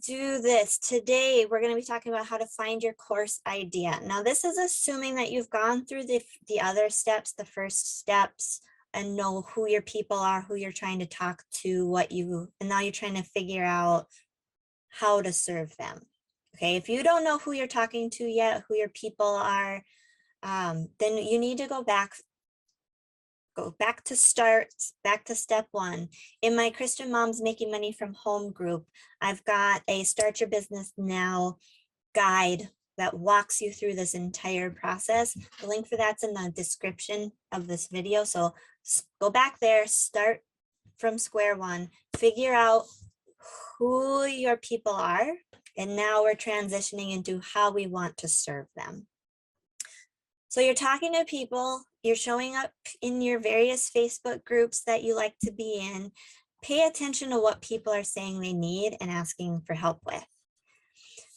do this. Today, we're going to be talking about how to find your course idea. Now, this is assuming that you've gone through the other steps, the first steps, and know who your people are, who you're trying to talk to, and now you're trying to figure out how to serve them. Okay, if you don't know who you're talking to yet, who your people are, then you need to go back to step one. In my Christian Moms Making Money from Home group, I've got a Start Your Business Now guide that walks you through this entire process. The link for that's in the description of this video. So go back there, start from square one, figure out who your people are, and now we're transitioning into how we want to serve them. So you're talking to people, you're showing up in your various Facebook groups that you like to be in. Pay attention to what people are saying they need and asking for help with.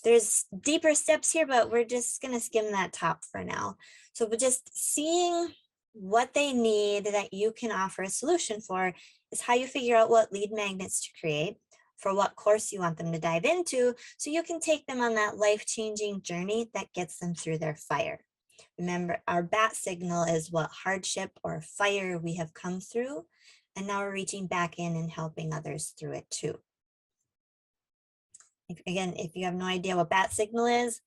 There's deeper steps here, but we're just going to skim that top for now. So we're just seeing what they need that you can offer a solution for is how you figure out what lead magnets to create, for what course you want them to dive into, so you can take them on that life-changing journey that gets them through their fire. Remember, our bat signal is what hardship or fire we have come through, and now we're reaching back in and helping others through it too. Again, if you have no idea what bat signal is,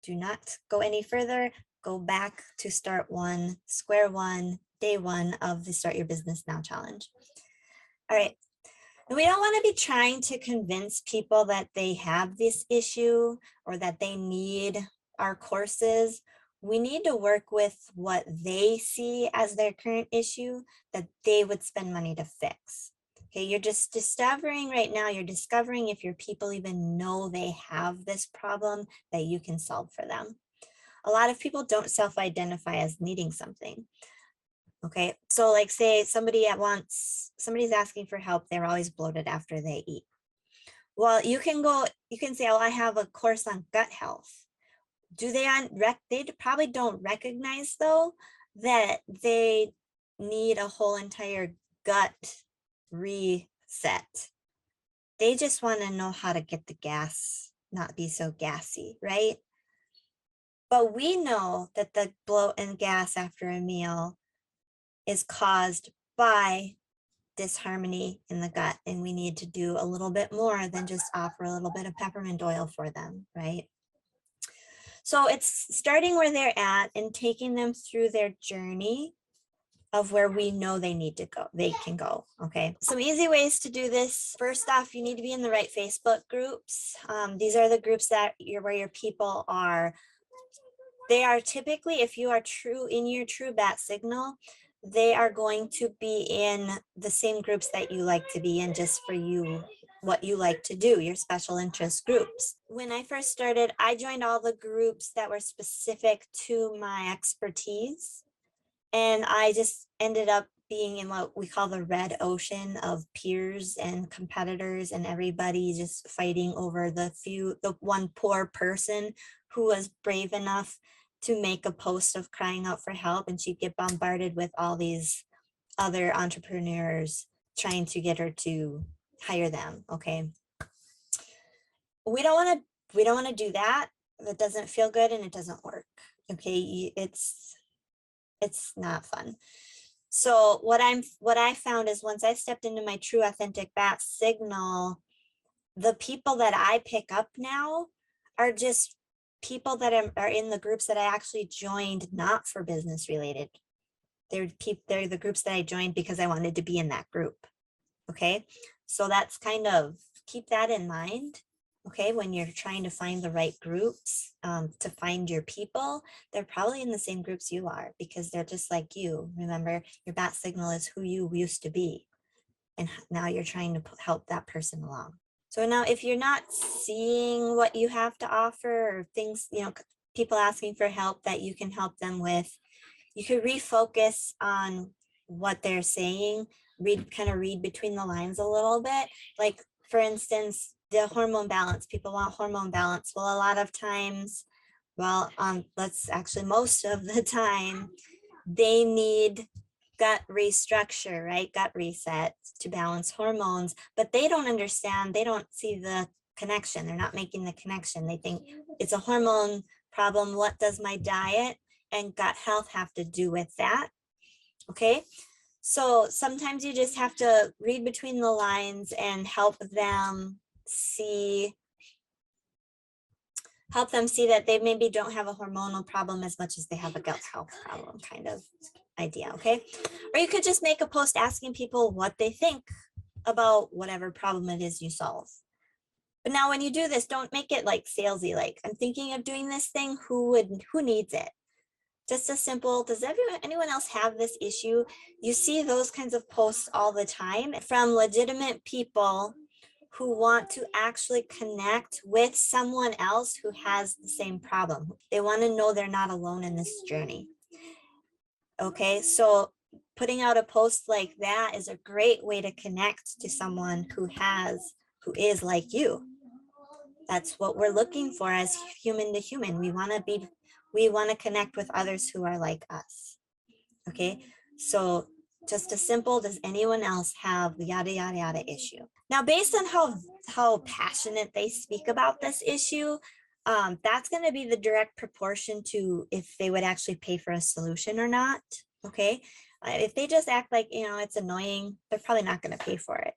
do not go any further. Go back to square one, day one of the Start Your Business Now challenge. All right. And we don't want to be trying to convince people that they have this issue or that they need our courses. We need to work with what they see as their current issue that they would spend money to fix. Okay, you're just discovering right now, you're discovering if your people even know they have this problem that you can solve for them. A lot of people don't self-identify as needing something. Okay, so like say somebody's asking for help, they're always bloated after they eat. Well, you can say, oh, I have a course on gut health. They probably don't recognize though that they need a whole entire gut reset. They just want to know how to get the gas, not be so gassy, right? But we know that the bloat and gas after a meal is caused by disharmony in the gut, and we need to do a little bit more than just offer a little bit of peppermint oil for them, right? So it's starting where they're at and taking them through their journey of where we know they can go. Okay, some easy ways to do this. First off, you need to be in the right Facebook groups. These are the groups where your people are. They are typically, if you are in your true bat signal, they are going to be in the same groups that you like to be in, just for you, what you like to do, your special interest groups. When I first started, I joined all the groups that were specific to my expertise. And I just ended up being in what we call the red ocean of peers and competitors, and everybody just fighting over the one poor person who was brave enough to make a post of crying out for help, and she'd get bombarded with all these other entrepreneurs trying to get her to hire them. Okay, we don't want to do that. That doesn't feel good and it doesn't work. Okay, it's not fun. So what I found is, once I stepped into my true authentic bat signal, the people that I pick up now are just people that are in the groups that I actually joined, not for business related. They're the groups that I joined because I wanted to be in that group. Okay, so that's keep that in mind. Okay, when you're trying to find the right groups to find your people, they're probably in the same groups you are, because they're just like you. Remember, your bat signal is who you used to be, and now you're trying to help that person along. So now, if you're not seeing what you have to offer, or things, people asking for help that you can help them with, you could refocus on what they're saying, read between the lines a little bit. Like, for instance, the hormone balance. People want hormone balance. Well, a lot of times, most of the time, they need gut restructure, right? Gut reset to balance hormones, but they don't understand. They don't see the connection. They're not making the connection. They think it's a hormone problem. What does my diet and gut health have to do with that? Okay. So sometimes you just have to read between the lines and help them see that they maybe don't have a hormonal problem as much as they have a gut health problem, kind of idea. Okay. Or you could just make a post asking people what they think about whatever problem it is you solve. But now when you do this, don't make it like salesy, like I'm thinking of doing this thing, who needs it? Just a simple, does anyone else have this issue? You see those kinds of posts all the time from legitimate people who want to actually connect with someone else who has the same problem. They want to know they're not alone in this journey. Okay, so putting out a post like that is a great way to connect to someone who is like you. That's what we're looking for as human to human. We want to connect with others who are like us. Okay, so just a simple, does anyone else have the yada yada yada issue? Now, based on how passionate they speak about this issue, that's going to be the direct proportion to if they would actually pay for a solution or not. Okay, if they just act like, it's annoying, they're probably not going to pay for it.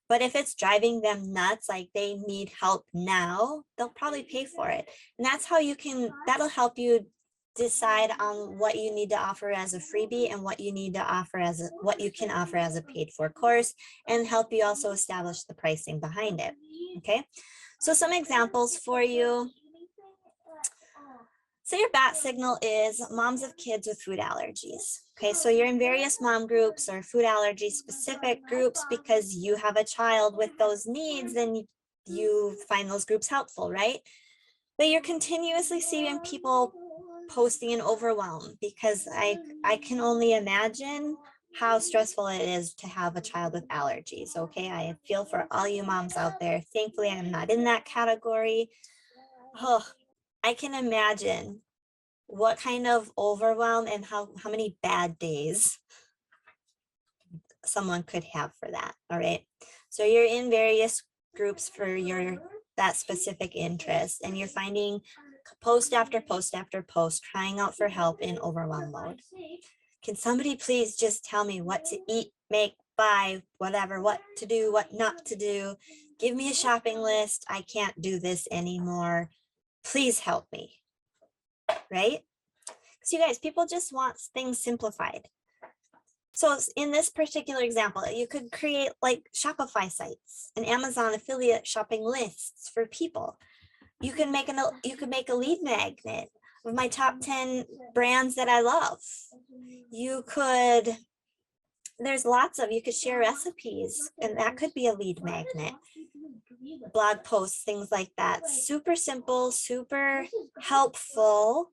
But if it's driving them nuts, like they need help now, they'll probably pay for it. And that's how that'll help you decide on what you need to offer as a freebie and what you need to offer what you can offer as a paid for course, and help you also establish the pricing behind it. Okay, so some examples for you. So your bat signal is moms of kids with food allergies. Okay, so you're in various mom groups or food allergy specific groups because you have a child with those needs and you find those groups helpful, right? But you're continuously seeing people posting in overwhelm, because I can only imagine how stressful it is to have a child with allergies. Okay, I feel for all you moms out there. Thankfully, I'm not in that category. Oh, I can imagine what kind of overwhelm and how many bad days someone could have for that. All right, so you're in various groups for that specific interest, and you're finding post after post after post crying out for help in overwhelm mode. Can somebody please just tell me what to eat, make, buy, whatever, what to do, what not to do? Give me a shopping list. I can't do this anymore. Please help me. Right? Because you guys, people just want things simplified. So in this particular example, you could create like Shopify sites and Amazon affiliate shopping lists for people. You can make a lead magnet of my top 10 brands that I love. You could share recipes, and that could be a lead magnet. Blog posts, things like that. Super simple, super helpful.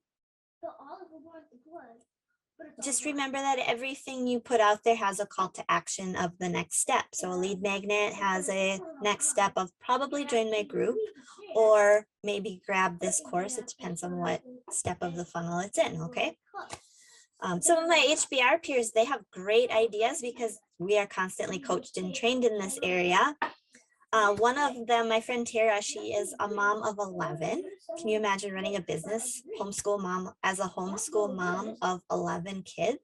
Just remember that everything you put out there has a call to action of the next step. So a lead magnet has a next step of probably join my group or maybe grab this course. It depends on what step of the funnel it's in. Okay. Some of my HBR peers, they have great ideas because we are constantly coached and trained in this area. One of them, my friend Tara, she is a mom of 11. Can you imagine running a business, homeschool mom, as a homeschool mom of 11 kids?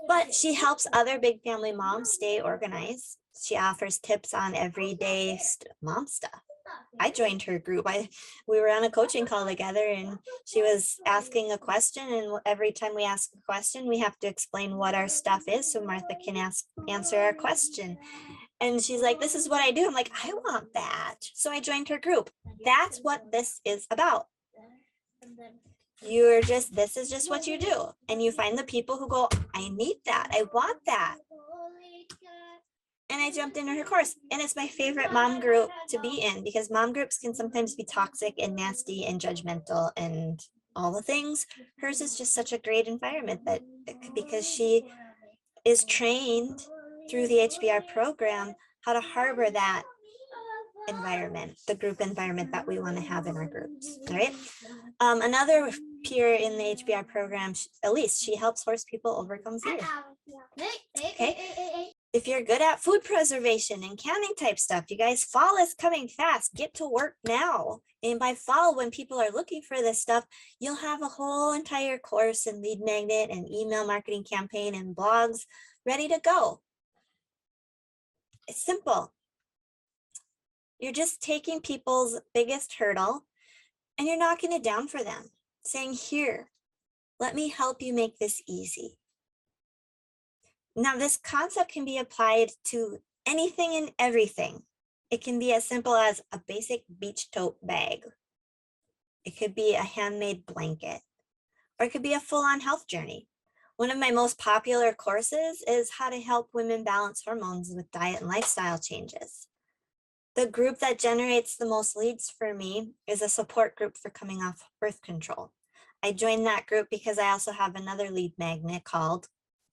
But she helps other big family moms stay organized. She offers tips on everyday mom stuff. I joined her group. We were on a coaching call together, and she was asking a question, and every time we ask a question, we have to explain what our stuff is so Martha can answer our question. And she's like, this is what I do. I'm like, I want that. So I joined her group. That's what this is about. This is just what you do. And you find the people who go, I need that. I want that. And I jumped into her course, and it's my favorite mom group to be in, because mom groups can sometimes be toxic and nasty and judgmental and all the things. Hers is just such a great environment because she is trained through the HBR program how to harbor that environment, the group environment that we want to have in our groups. All right. Another peer in the HBR program, Elise, she helps horse people overcome fear. Okay. If you're good at food preservation and canning type stuff, you guys, fall is coming fast. Get to work now. And by fall, when people are looking for this stuff, you'll have a whole entire course and lead magnet and email marketing campaign and blogs ready to go. It's simple. You're just taking people's biggest hurdle and you're knocking it down for them, saying, here, let me help you make this easy. Now, this concept can be applied to anything and everything. It can be as simple as a basic beach tote bag. It could be a handmade blanket, or it could be a full-on health journey. One of my most popular courses is how to help women balance hormones with diet and lifestyle changes. The group that generates the most leads for me is a support group for coming off birth control. I joined that group because I also have another lead magnet called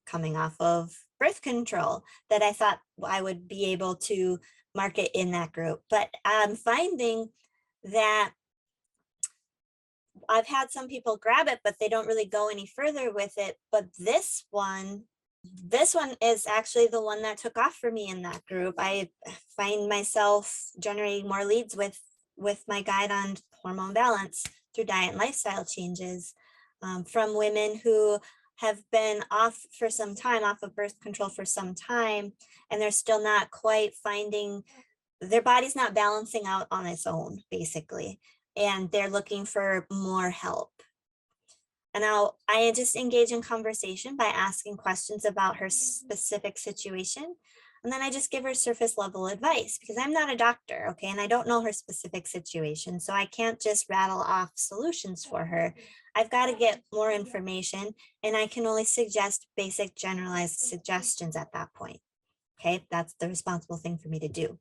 Coming Off of Birth Control that I thought I would be able to market in that group. But I'm finding that I've had some people grab it, but they don't really go any further with it. But this one is actually the one that took off for me in that group. I find myself generating more leads with my guide on hormone balance through diet and lifestyle changes from women who have been off for some time, off of birth control for some time, and they're still not quite finding, their body's not balancing out on its own, basically, and they're looking for more help. And now I just engage in conversation by asking questions about her specific situation. And then I just give her surface level advice because I'm not a doctor, okay? And I don't know her specific situation. So I can't just rattle off solutions for her. I've got to get more information and I can only suggest basic generalized suggestions at that point. Okay, that's the responsible thing for me to do.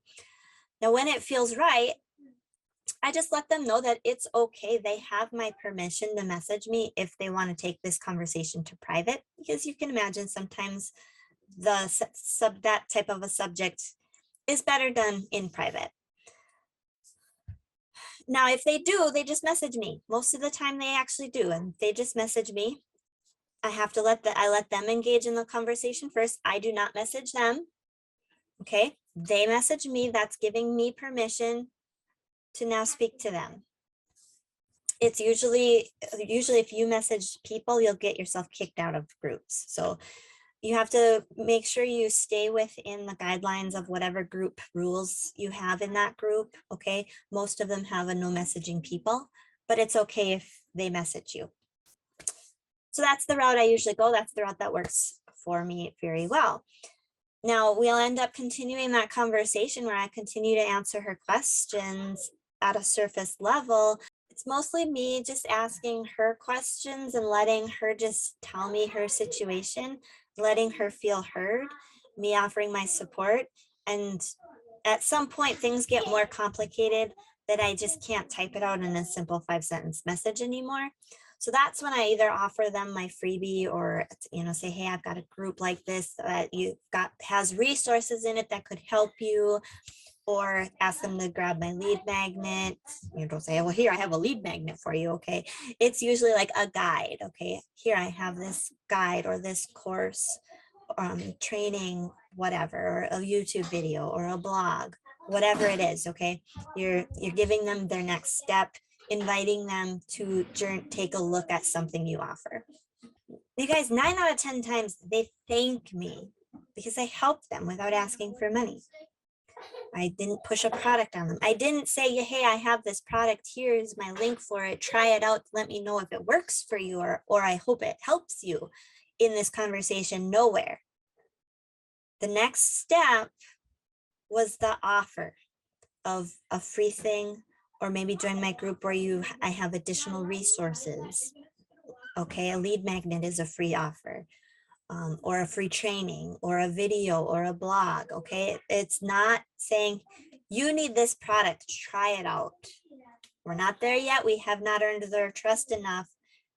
Now, when it feels right, I just let them know that it's okay. They have my permission to message me if they want to take this conversation to private, because you can imagine sometimes that type of a subject is better done in private. Now, if they do, they just message me. Most of the time they actually do, and they just message me. I have to let them engage in the conversation first. I do not message them. Okay, they message me. That's giving me permission to now speak to them. It's usually if you message people, you'll get yourself kicked out of groups. So you have to make sure you stay within the guidelines of whatever group rules you have in that group. Okay, most of them have a no messaging people, but it's okay if they message you. So that's the route I usually go. That's the route that works for me very well. Now we'll end up continuing that conversation where I continue to answer her questions at a surface level. It's mostly me just asking her questions and letting her just tell me her situation, letting her feel heard, me offering my support. And at some point things get more complicated that I just can't type it out in a simple 5-sentence message anymore. So that's when I either offer them my freebie or, say, hey, I've got a group like this that has resources in it that could help you, or ask them to grab my lead magnet. Don't say, well, here, I have a lead magnet for you, okay? It's usually like a guide, okay? Here, I have this guide or this course, training, whatever, or a YouTube video or a blog, whatever it is, okay? You're giving them their next step, inviting them to take a look at something you offer. You guys, 9 out of 10 times, they thank me because I helped them without asking for money. I didn't push a product on them. I didn't say, hey, I have this product. Here's my link for it. Try it out. Let me know if it works for you, or I hope it helps you in this conversation. Nowhere. The next step was the offer of a free thing, or maybe join my group where I have additional resources. Okay, a lead magnet is a free offer. Or a free training or a video or a blog. Okay, it's not saying you need this product, try it out. We're not there yet. We have not earned their trust enough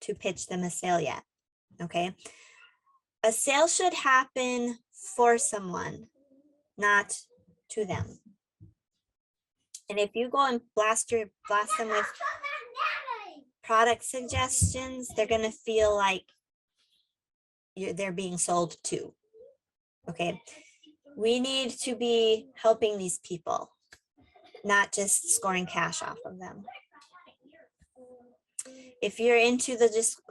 to pitch them a sale yet. Okay, a sale should happen for someone, not to them. And if you go and blast them with product suggestions, they're going to feel like they're being sold to. Okay, We need to be helping these people, not just scoring cash off of them. If you're into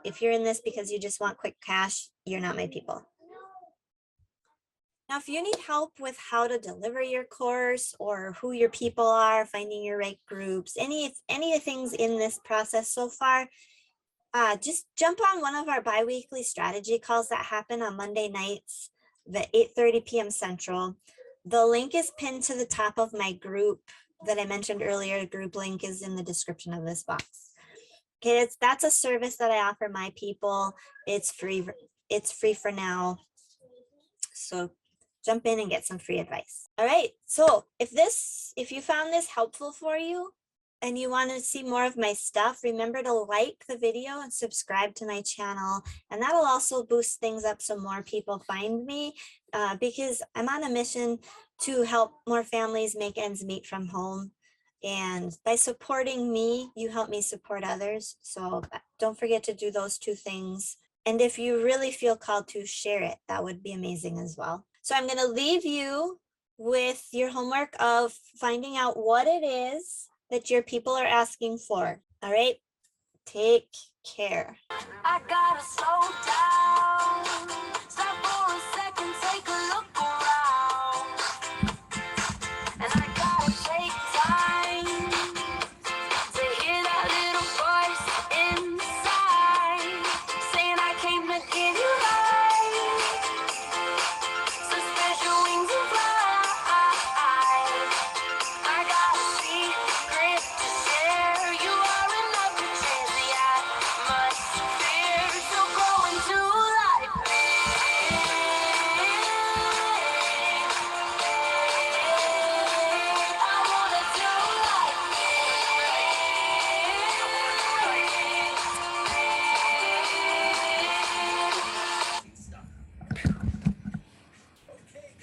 if you're in this because you just want quick cash, you're not my people. Now, if you need help with how to deliver your course or who your people are, finding your right groups, any of the things in this process so far, just jump on one of our bi-weekly strategy calls that happen on Monday nights at 8:30 p.m. Central. The link is pinned to the top of my group that I mentioned earlier. The group link is in the description of this box. Okay, that's a service that I offer my people. It's free for now. So jump in and get some free advice. All right, so if you found this helpful for you and you want to see more of my stuff, remember to like the video and subscribe to my channel. And that'll also boost things up so more people find me, because I'm on a mission to help more families make ends meet from home. And by supporting me, you help me support others. So don't forget to do those two things. And if you really feel called to share it, that would be amazing as well. So I'm going to leave you with your homework of finding out what it is that your people are asking for. All right, take care. I gotta slow down.